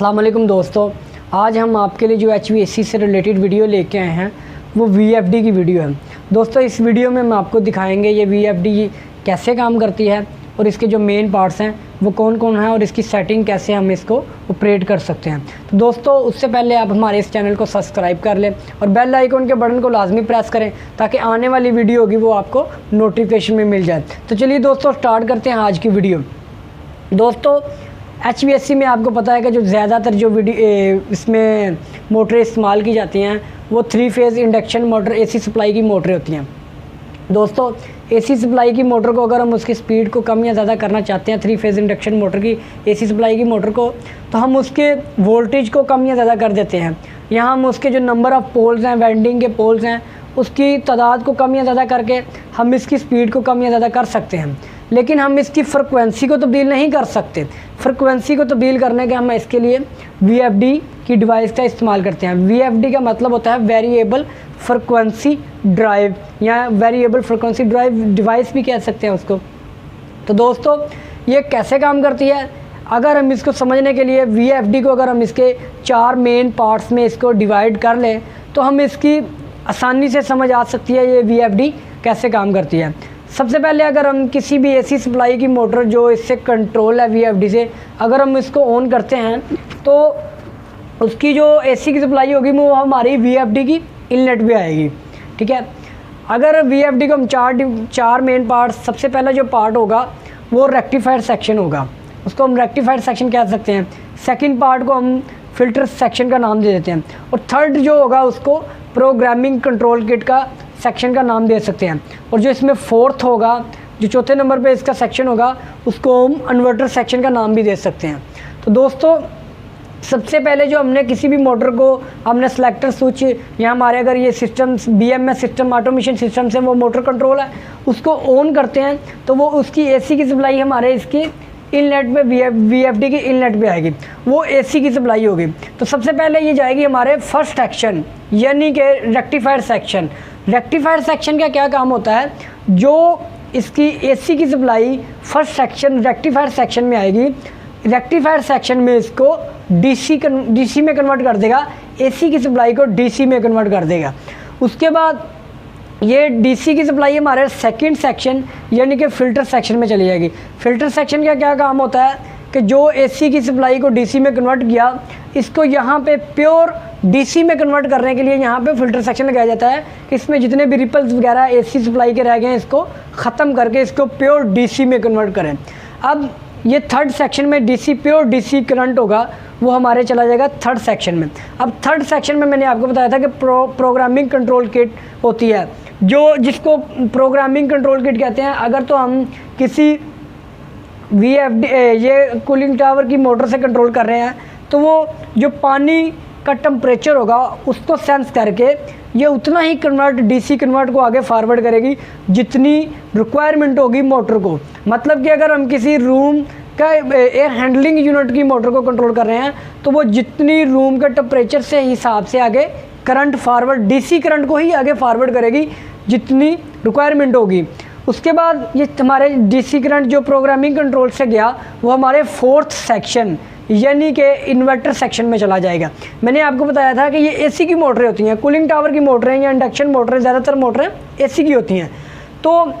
अस्सलाम वालेकुम दोस्तों, आज हम आपके लिए जो HVAC से रिलेटेड वीडियो लेके आए हैं वो VFD की वीडियो है। दोस्तों इस वीडियो में हम आपको दिखाएंगे ये VFD कैसे काम करती है और इसके जो मेन पार्ट्स हैं वो कौन कौन हैं और इसकी सेटिंग कैसे हम इसको ऑपरेट कर सकते हैं। तो दोस्तों उससे पहले आप हमारे इस चैनल को सब्सक्राइब कर लें और बेल आइकन के बटन को लाजमी प्रेस करें ताकि आने वाली वीडियो होगी वो आपको नोटिफिकेशन में मिल जाए। तो चलिए दोस्तों स्टार्ट करते हैं आज की वीडियो। दोस्तों HVAC में आपको पता है कि जो ज़्यादातर जो इसमें मोटरें इस्तेमाल की जाती हैं वो 3 phase induction motor AC supply की मोटरें होती हैं। दोस्तों AC सप्लाई की मोटर को अगर हम उसकी स्पीड को कम या ज़्यादा करना चाहते हैं 3 फेज़ इंडक्शन मोटर की AC सप्लाई की मोटर को, तो हम उसके वोल्टेज को कम या ज़्यादा कर देते हैं। यहाँ हम उसके जो नंबर ऑफ़ पोल्स हैं, वेंडिंग के पोल्स हैं, उसकी तादाद को कम या ज़्यादा करके हम इसकी स्पीड को कम या ज़्यादा कर सकते हैं। लेकिन हम इसकी फ्रिक्वेंसी को तब्दील नहीं कर सकते। फ्रिक्वेंसी को तब्दील करने के हम इसके लिए VFD की डिवाइस का इस्तेमाल करते हैं। VFD का मतलब होता है वेरिएबल फ्रिक्वेंसी ड्राइव या वेरिएबल फ्रिक्वेंसी ड्राइव डिवाइस भी कह सकते हैं उसको। तो दोस्तों ये कैसे काम करती है, अगर हम इसको समझने के लिए VFD को अगर हम इसके 4 मेन पार्ट्स में इसको डिवाइड कर लें तो हम इसकी आसानी से समझ आ सकती है ये VFD कैसे काम करती है। सबसे पहले अगर हम किसी भी AC सप्लाई की मोटर जो इससे कंट्रोल है VFD से, अगर हम इसको ऑन करते हैं तो उसकी जो AC की सप्लाई होगी वो हमारी VFD की इनलेट पे आएगी। ठीक है, अगर VFD को हम चार मेन पार्ट, सबसे पहला जो पार्ट होगा वो रेक्टिफायर सेक्शन होगा, उसको हम रेक्टिफायर सेक्शन कह सकते हैं। सेकंड पार्ट को हम फिल्टर सेक्शन का नाम दे देते हैं और थर्ड जो होगा उसको प्रोग्रामिंग कंट्रोल किट का सेक्शन का नाम दे सकते हैं। और जो इसमें फोर्थ होगा, जो चौथे नंबर पे इसका सेक्शन होगा, उसको हम कन्वर्टर सेक्शन का नाम भी दे सकते हैं। तो दोस्तों सबसे पहले जो हमने किसी भी मोटर को हमने सेलेक्टर स्विच या हमारे अगर ये system BMS system automation system से वो मोटर कंट्रोल है उसको ऑन करते हैं तो वो उसकी AC की सप्लाई हमारे इसकी इनलेट पे VFD की इनलेट पे आएगी, वो AC की सप्लाई होगी। तो सबसे पहले ये जाएगी हमारे फर्स्ट सेक्शन यानी कि रेक्टिफायर सेक्शन। रेक्टिफायर सेक्शन का क्या काम होता है, जो इसकी AC की supply first section rectifier section में आएगी, रेक्टिफायर सेक्शन में इसको DC में कन्वर्ट कर देगा, AC की सप्लाई को DC में कन्वर्ट कर देगा। उसके बाद ये DC की सप्लाई हमारे सेकंड सेक्शन यानी कि फ़िल्टर सेक्शन में चली जाएगी। फ़िल्टर सेक्शन का क्या काम होता है कि जो AC की सप्लाई को DC में कन्वर्ट किया, इसको यहाँ पे प्योर DC में कन्वर्ट करने के लिए यहाँ पे फ़िल्टर सेक्शन लगाया जाता है कि इसमें जितने भी रिपल्स वगैरह AC सप्लाई के रह गए हैं इसको ख़त्म करके इसको प्योर DC में कन्वर्ट करें। अब ये थर्ड सेक्शन में प्योर DC करंट होगा वो हमारे चला जाएगा थर्ड सेक्शन में। अब थर्ड सेक्शन में मैंने आपको बताया था कि प्रोग्रामिंग कंट्रोल किट होती है, जो जिसको प्रोग्रामिंग कंट्रोल किट कहते हैं। अगर तो हम किसी VFD ये कूलिंग टावर की मोटर से कंट्रोल कर रहे हैं तो वो जो पानी का टेम्परेचर होगा उसको सेंस करके ये उतना ही DC कन्वर्ट को आगे फॉरवर्ड करेगी जितनी रिक्वायरमेंट होगी मोटर को। मतलब कि अगर हम किसी रूम का एयर हैंडलिंग यूनिट की मोटर को कंट्रोल कर रहे हैं तो वो जितनी रूम के टेम्परेचर से हिसाब से आगे करंट फॉरवर्ड DC करंट को ही आगे फॉरवर्ड करेगी जितनी रिक्वायरमेंट होगी। उसके बाद ये हमारे DC करंट जो प्रोग्रामिंग कंट्रोल से गया वो हमारे फोर्थ सेक्शन यानी कि इन्वर्टर सेक्शन में चला जाएगा। मैंने आपको बताया था कि ये AC की मोटरें होती हैं, कूलिंग टावर की मोटरें या इंडक्शन मोटरें, ज़्यादातर मोटरें AC की होती हैं। तो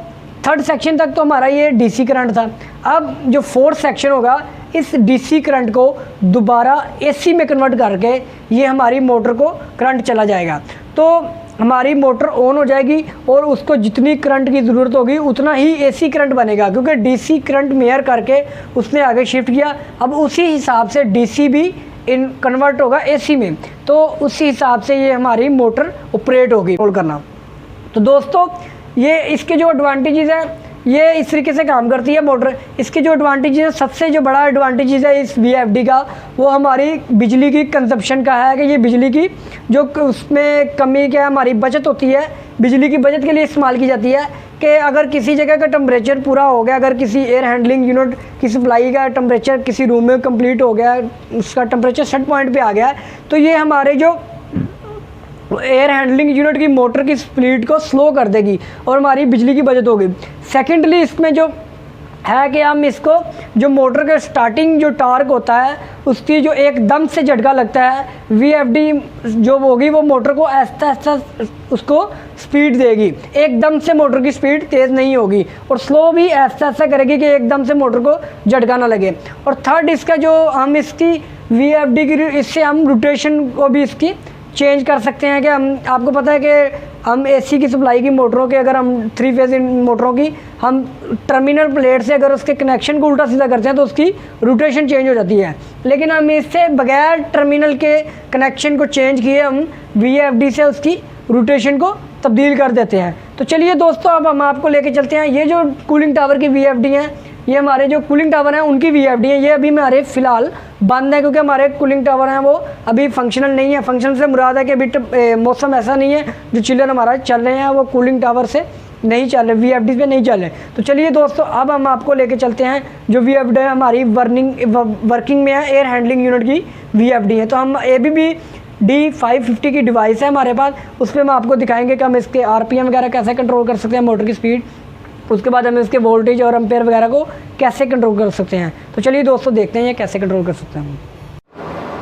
थर्ड सेक्शन तक तो हमारा ये DC करंट था। अब जो फोर्थ सेक्शन होगा इस DC करंट को दोबारा AC में कन्वर्ट करके ये हमारी मोटर को करंट चला जाएगा। तो हमारी मोटर ऑन हो जाएगी और उसको जितनी करंट की ज़रूरत होगी उतना ही AC करंट बनेगा, क्योंकि DC करंट मेयर करके उसने आगे शिफ्ट किया। अब उसी हिसाब से DC भी कन्वर्ट होगा AC में, तो उसी हिसाब से ये हमारी मोटर ऑपरेट होगी कंट्रोल करना। तो दोस्तों ये इसके जो एडवांटेजेस हैं ये इस तरीके से काम करती है मोटर। इसके जो एडवांटेजेस हैं, सबसे जो बड़ा एडवांटेजेस है इस VFD का वो हमारी बिजली की कंजप्शन का है कि ये बिजली की जो उसमें कमी क्या हमारी बचत होती है, बिजली की बचत के लिए इस्तेमाल की जाती है। कि अगर किसी जगह का टेम्परेचर पूरा हो गया, अगर किसी एयर हैंडलिंग यूनिट की सप्लाई का टेम्परेचर किसी रूम में कंप्लीट हो गया, उसका टेम्परेचर सेट पॉइंट पे आ गया, तो ये हमारे जो एयर हैंडलिंग यूनिट की मोटर की स्पीड को स्लो कर देगी और हमारी बिजली की बचत होगी। सेकेंडली इसमें जो है कि हम इसको जो मोटर के स्टार्टिंग जो टार्क होता है उसकी जो एकदम से झटका लगता है, VFD जो होगी वो मोटर को ऐसा ऐसा उसको स्पीड देगी, एकदम से मोटर की स्पीड तेज़ नहीं होगी, और स्लो भी ऐसा ऐसा करेगी कि एकदम से मोटर को झटका ना लगे। और थर्ड इसका जो हम इसकी VFD की इससे हम रोटेशन को भी इसकी चेंज कर सकते हैं कि हम आपको पता है कि हम AC की सप्लाई की मोटरों के अगर हम 3 फेज़ मोटरों की हम टर्मिनल प्लेट से अगर उसके कनेक्शन को उल्टा सीधा करते हैं तो उसकी रोटेशन चेंज हो जाती है, लेकिन हम इससे बगैर टर्मिनल के कनेक्शन को चेंज किए हम VFD से उसकी रोटेशन को तब्दील कर देते हैं। तो चलिए दोस्तों, अब हम आपको लेके चलते हैं। ये जो कूलिंग टावर की VFD हैं, ये हमारे जो कूलिंग टावर हैं उनकी VFD है। ये अभी हमारे फ़िलहाल बंद है क्योंकि हमारे कूलिंग टावर हैं वो अभी फंक्शनल नहीं है। फंक्शनल से मुराद है कि अभी मौसम ऐसा नहीं है, जो चिलर हमारा चल रहे हैं वो कूलिंग टावर से नहीं चल रहे, VFD पे नहीं चल रहे। तो चलिए दोस्तों, अब हम आपको लेके चलते हैं जो VFD है हमारी वर्किंग में है, एयर हैंडलिंग यूनिट की VFD है। तो हम ABB D550 की डिवाइस है हमारे पास, उस पर हम आपको दिखाएंगे कि हम इसके RPM वगैरह कैसे कंट्रोल कर सकते हैं, मोटर की स्पीड, उसके बाद हम इसके वोल्टेज और एम्पेयर वगैरह को कैसे कंट्रोल कर सकते हैं। तो चलिए दोस्तों, देखते हैं ये कैसे कंट्रोल कर सकते हैं।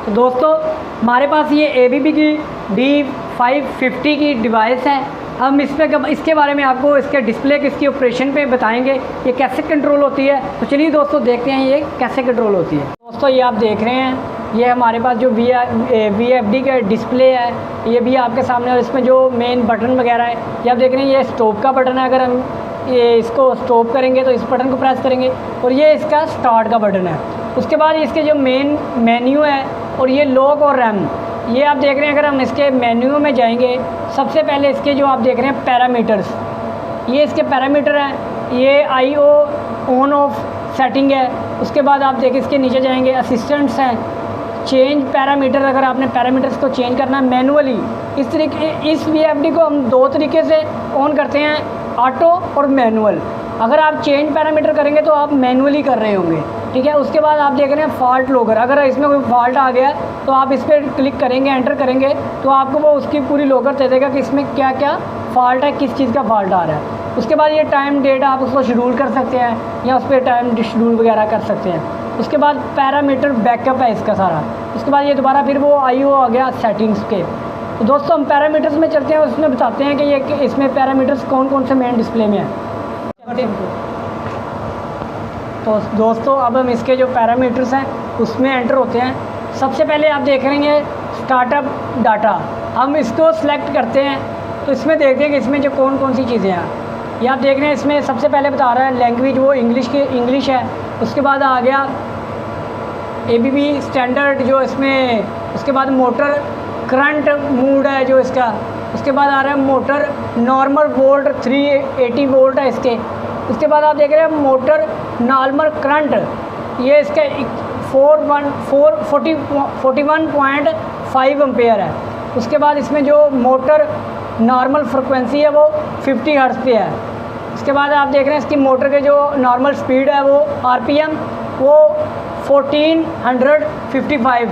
तो दोस्तों, हमारे पास ये ABB की D550 की डिवाइस है। हम इसके बारे में आपको इसके डिस्प्ले इसकी ऑपरेशन पे बताएंगे ये कैसे कंट्रोल होती है। तो चलिए दोस्तों, देखते हैं ये कैसे कंट्रोल होती है। दोस्तों, ये आप देख रहे हैं, ये हमारे पास जो VFD का डिस्प्ले है ये भी आपके सामने, और इसमें जो मेन बटन वगैरह है ये आप देख रहे हैं, ये स्टॉप का बटन है। अगर हम ये इसको स्टॉप करेंगे तो इस बटन को प्रेस करेंगे, और ये इसका स्टार्ट का बटन है। उसके बाद इसके जो मेन मेन्यू है और ये लॉक और रैम, ये आप देख रहे हैं। अगर हम इसके मेन्यू में जाएंगे, सबसे पहले इसके जो आप देख रहे हैं पैरामीटर्स, ये इसके पैरामीटर हैं। ये IO ऑन ऑफ सेटिंग है। उसके बाद आप देखें इसके नीचे जाएंगे, असिस्टेंट्स हैं, चेंज पैरामीटर। अगर आपने पैरामीटर्स को चेंज करना है मैनुअली, इस VFD को हम 2 तरीके से ऑन करते हैं, ऑटो और मैनुअल। अगर आप चेंज पैरामीटर करेंगे तो आप मैनुअली कर रहे होंगे, ठीक है। उसके बाद आप देख रहे हैं फॉल्ट लॉगर, अगर इसमें कोई फॉल्ट आ गया तो आप इस पर क्लिक करेंगे, एंटर करेंगे तो आपको वो उसकी पूरी लॉगर दे देगा कि इसमें क्या क्या फॉल्ट है, किस चीज़ का फॉल्ट आ रहा है। उसके बाद ये टाइम डेट आप उसको शेड्यूल कर सकते हैं या उस पर टाइम शेड्यूल वगैरह कर सकते हैं। उसके बाद पैरामीटर बैकअप है इसका सारा। उसके बाद ये दोबारा फिर वो IO आ गया सेटिंग्स के। तो दोस्तों, हम पैरामीटर्स में चलते हैं, उसमें बताते हैं कि ये इसमें पैरामीटर्स कौन कौन से मेन डिस्प्ले में है। तो दोस्तों, अब हम इसके जो पैरामीटर्स हैं उसमें एंटर होते हैं। सबसे पहले आप देख रहे हैं स्टार्टअप डाटा, हम इसको सिलेक्ट करते हैं तो इसमें देखते हैं कि इसमें जो कौन कौन सी चीज़ें हैं। ये आप देख रहे हैं, इसमें सबसे पहले बता रहा है लैंग्वेज, वो इंग्लिश है। उसके बाद आ गया ABB स्टैंडर्ड जो इसमें, उसके बाद मोटर करंट मूड है जो इसका। उसके बाद आ रहा है मोटर नॉर्मल वोल्ट 380 वोल्ट है इसके। उसके बाद आप देख रहे हैं मोटर नॉर्मल करंट, ये इसका 41.5 एम्पेयर है। उसके बाद इसमें जो मोटर नॉर्मल फ्रिक्वेंसी है वो 50 हर्ट्ज़ पे है। उसके बाद आप देख रहे हैं इसकी मोटर के जो नॉर्मल स्पीड है वो RPM वो 1455।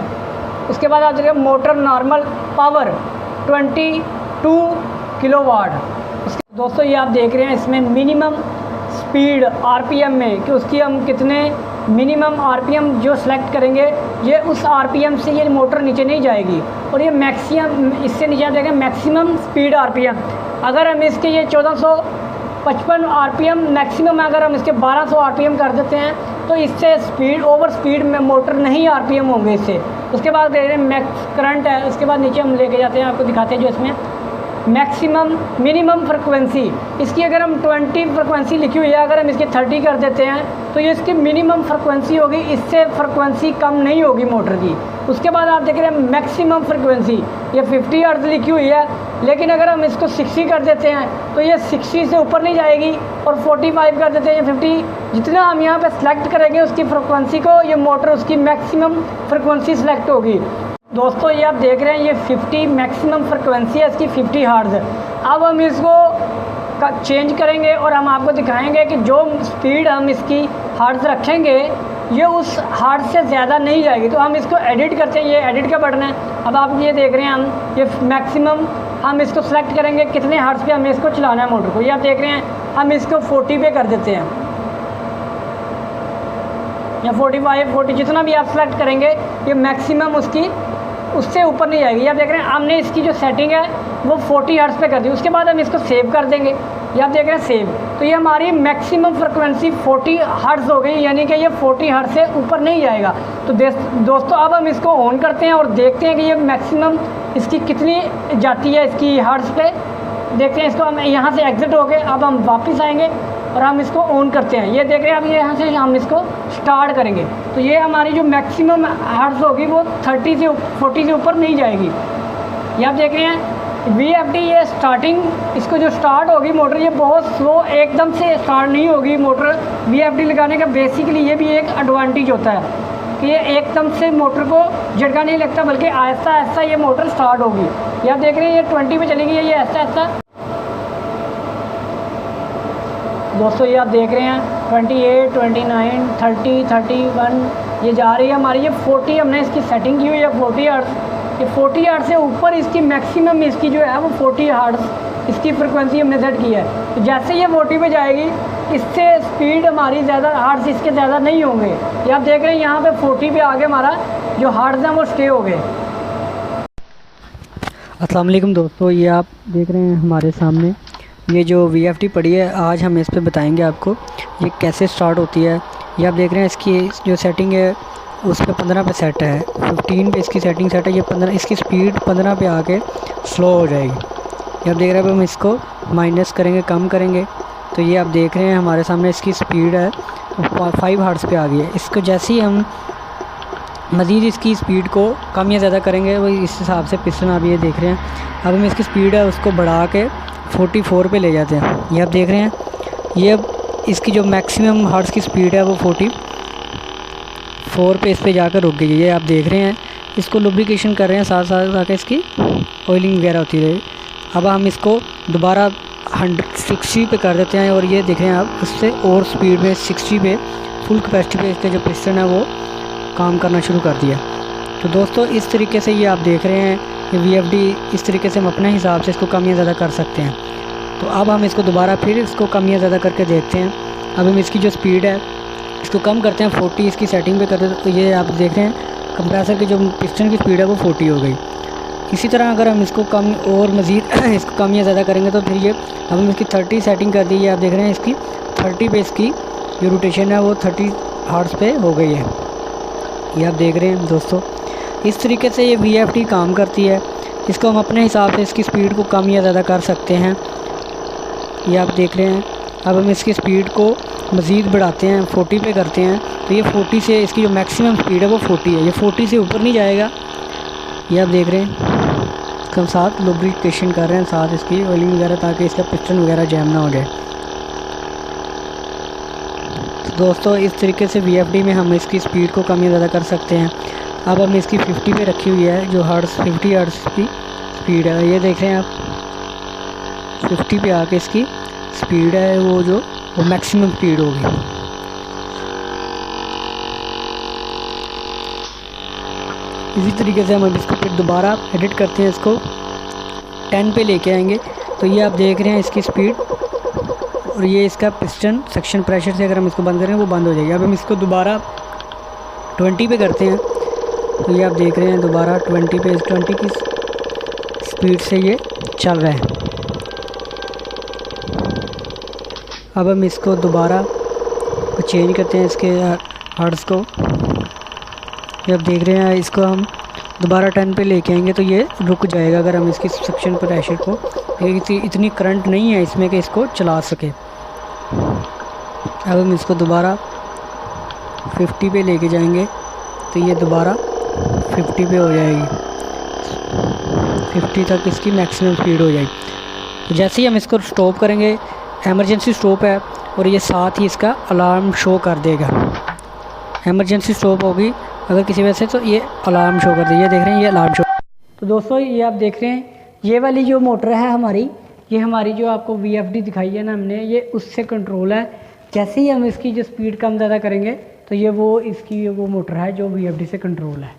उसके बाद आप देख रहे हैं मोटर नॉर्मल पावर 22 किलोवाट। दोस्तों, ये आप देख रहे हैं इसमें मिनिमम स्पीड RPM में कि उसकी हम कितने मिनिमम RPM जो सेलेक्ट करेंगे, ये उस RPM से ये मोटर नीचे नहीं जाएगी। और ये मैक्सिमम, इससे नीचे आप देखें मैक्सिमम स्पीड RPM, अगर हम इसके ये 1455 RPM मैक्सिमम, अगर हम इसके 1200 RPM कर देते हैं तो इससे स्पीड ओवर स्पीड में मोटर नहीं RPM होंगे इससे। उसके बाद देख रहे हैं मैक्स करंट है। उसके बाद नीचे हम लेके जाते हैं, आपको दिखाते हैं जो इसमें मैक्सिमम मिनिमम फ्रिक्वेंसी, इसकी अगर हम 20 फ्रिक्वेंसी लिखी हुई है, अगर हम इसके 30 कर देते हैं तो ये इसकी मिनिमम फ्रिक्वेंसी होगी, इससे फ्रिक्वेंसी कम नहीं होगी मोटर की। उसके बाद आप देख रहे हैं मैक्सिमम फ्रिक्वेंसी, ये 50 हर्ट्ज़ लिखी हुई है, लेकिन अगर हम इसको 60 कर देते हैं तो ये 60 से ऊपर नहीं जाएगी, और 45 कर देते हैं, 50 जितना हम यहाँ पे सेलेक्ट करेंगे उसकी फ्रिक्वेंसी को, ये मोटर उसकी मैक्सिमम फ्रिक्वेंसी सेलेक्ट होगी। दोस्तों, ये आप देख रहे हैं ये 50 मैक्सिमम फ्रिक्वेंसी है इसकी 50 हर्ट्ज़। अब हम इसको चेंज करेंगे और हम आपको दिखाएंगे कि जो स्पीड हम इसकी हर्ट्ज़ रखेंगे ये उस हर्ट्ज़ से ज़्यादा नहीं जाएगी। तो हम इसको एडिट करते हैं, ये एडिट का बटन है। अब आप ये देख रहे हैं, हम ये मैक्सिमम हम इसको सेलेक्ट करेंगे कितने हर्ट्ज़ पे हमें इसको चलाना है मोटर को। ये आप देख रहे हैं, हम इसको 40 पे कर देते हैं। या 45 40 जितना भी आप सेलेक्ट करेंगे ये मैक्सिमम उससे ऊपर नहीं जाएगी। आप देख रहे हैं हमने इसकी जो सेटिंग है वो 40 हर्ट्ज़ पे कर दी। उसके बाद हम इसको सेव कर देंगे। ये आप देख रहे हैं सेव, तो ये हमारी मैक्सिमम फ्रिक्वेंसी 40 हर्ट्ज़ हो गई, यानी कि ये 40 हर्ट्ज़ से ऊपर नहीं जाएगा। तो दोस्तों अब हम इसको ऑन करते हैं और देखते हैं कि ये मैक्सिमम इसकी कितनी जाती है इसकी हर्ट्ज़ पे। देखते हैं इसको, हम यहाँ से एग्ज़िट हो गए, अब हम वापस आएंगे और हम इसको ऑन करते हैं। ये देख रहे हैं अब ये यहाँ से हम इसको स्टार्ट करेंगे तो ये हमारी जो मैक्सिमम हर्ट्ज़ होगी वो 30 से 40 से ऊपर नहीं जाएगी। ये आप देख रहे हैं VFD ये स्टार्टिंग, इसको जो स्टार्ट होगी मोटर ये बहुत स्लो एकदम से स्टार्ट नहीं होगी मोटर। VFD लगाने का बेसिकली ये भी एक एडवांटेज होता है कि ये एकदम से मोटर को झटका नहीं लगता, बल्कि आहिस्ता आहिस्ता ये मोटर स्टार्ट होगी। ये आप देख रहे हैं ये 20 पे चलेगी, ये आहिस्ता आहिस्ता। दोस्तों ये आप देख रहे हैं 28 29 30 31 ये जा रही है हमारी। ये 40 हमने इसकी सेटिंग की हुई है 40 हर्ट्ज़। ये 40 हर्ट्ज़ से ऊपर इसकी मैक्सिमम इसकी जो है वो 40 हर्ट्ज़ इसकी फ्रिक्वेंसी हमने सेट की है। तो जैसे ये 40 पे जाएगी इससे स्पीड हमारी ज़्यादा हर्ट्ज़ इसके ज़्यादा नहीं होंगे। ये आप देख रहे हैं यहाँ पे 40 पे आगे हमारा जो हर्ट्ज़ हैं वो स्टे हो गए। अस्सलाम वालेकुम दोस्तों, ये आप देख रहे हैं हमारे सामने ये जो VFD पड़ी है। आज हम इस पे बताएंगे आपको ये कैसे स्टार्ट होती है। ये आप देख रहे हैं इसकी जो सेटिंग है उस पर 15 पे सेट है, 15 पे इसकी सेटिंग सेट है। ये 15 इसकी स्पीड 15 पे आके स्लो हो जाएगी। ये आप देख रहे हैं, अब हम इसको माइनस करेंगे, कम करेंगे तो ये आप देख रहे हैं हमारे सामने इसकी स्पीड है 5 हर्ट्ज़ पे आ गई है। इसको जैसे ही हम मज़ीद इसकी स्पीड को कम या ज़्यादा करेंगे वो इस हिसाब से पिस्टन आप ये देख रहे हैं। अब हम इसकी स्पीड है उसको बढ़ा के 44 पे ले जाते हैं। ये आप देख रहे हैं ये अब इसकी जो मैक्सिमम हर्ट्ज़ की स्पीड है वो 44 पे इस पे जाकर रुक गई है। ये आप देख रहे हैं इसको लुब्रिकेशन कर रहे हैं साथ साथ ताकि इसकी ऑयलिंग वगैरह होती रहे। अब हम इसको दोबारा 160 पे कर देते हैं और ये देख रहे हैं आप उससे और स्पीड में 60 पे फुल कैपेसिटी पे इसका जो पिस्टन है वो काम करना शुरू कर दिया। तो दोस्तों इस तरीके से ये आप देख रहे हैं कि VFD इस तरीके से हम अपने हिसाब से इसको कम या ज़्यादा कर सकते हैं। तो अब हम इसको दोबारा फिर इसको कम या ज़्यादा करके देखते हैं। अब हम इसकी जो स्पीड है इसको कम करते हैं, 40 इसकी सेटिंग पे करते हैं। तो ये आप देख रहे हैं कंप्रेसर की जो पिस्टन की स्पीड है वो 40 हो गई। इसी तरह अगर हम इसको कम और मज़ीद इसको कम या ज़्यादा करेंगे तो फिर ये अब हम इसकी 30 सेटिंग कर दी है। आप देख रहे हैं इसकी 30 पे इसकी जो रोटेशन है वो 30 हर्ट्ज़ पे हो गई है। ये आप देख रहे हैं दोस्तों इस तरीके से ये VFD काम करती है। इसको हम अपने हिसाब से इसकी स्पीड को कम या ज़्यादा कर सकते हैं। ये आप देख रहे हैं अब हम इसकी स्पीड को मज़ीद बढ़ाते हैं, 40 पे करते हैं तो ये 40 से इसकी जो मैक्सिमम स्पीड है वो 40 है। ये 40 से ऊपर नहीं जाएगा। ये आप देख रहे हैं इसका हम साथ लुब्रिकेशन कर रहे हैं साथ इसकी ऑयलिंग वगैरह ताकि इसका पिस्टन वगैरह जैम ना हो जाए। तो दोस्तों इस तरीके से VFD में हम इसकी स्पीड को कम या ज़्यादा कर सकते हैं। अब हम इसकी 50 पे रखी हुई है जो हर्ट्ज़ 50 हर्ट्ज़ की स्पीड है। ये देख रहे हैं आप 50 पे आके इसकी स्पीड है वो मैक्सिमम स्पीड होगी। इसी तरीके से हम इसको फिर दोबारा एडिट करते हैं, इसको 10 पे लेके आएंगे तो ये आप देख रहे हैं इसकी स्पीड और ये इसका पिस्टन सक्शन प्रेशर से अगर हम इसको बंद करें वो बंद हो जाएगी। अब हम इसको दोबारा 20 पे करते हैं तो ये आप देख रहे हैं दोबारा 20 पे 20 की स्पीड से ये चल रहा है। अब हम इसको दोबारा चेंज करते हैं इसके हर्ट्ज़ को। ये आप देख रहे हैं इसको हम दोबारा 10 पे लेके आएंगे तो ये रुक जाएगा अगर हम इसकी सक्शन प्रेशर को, इतनी करंट नहीं है इसमें कि इसको चला सके। अब हम इसको दोबारा 50 पे लेके जाएंगे तो ये दोबारा 50 पे हो जाएगी, 50 तक इसकी मैक्सिमम स्पीड हो जाएगी। तो जैसे ही हम इसको स्टॉप करेंगे, एमरजेंसी स्टॉप है और ये साथ ही इसका अलार्म शो कर देगा। एमरजेंसी स्टॉप होगी अगर किसी वजह से तो ये अलार्म शो कर देगा। ये देख रहे हैं ये अलार्म शो। तो दोस्तों ये आप देख रहे हैं ये वाली जो मोटर है हमारी, ये हमारी जो आपको VFD दिखाई है ना हमने, ये उससे कंट्रोल है। जैसे ही हम इसकी जो स्पीड कम ज़्यादा करेंगे तो ये वो इसकी वो मोटर है जो VFD से कंट्रोल है।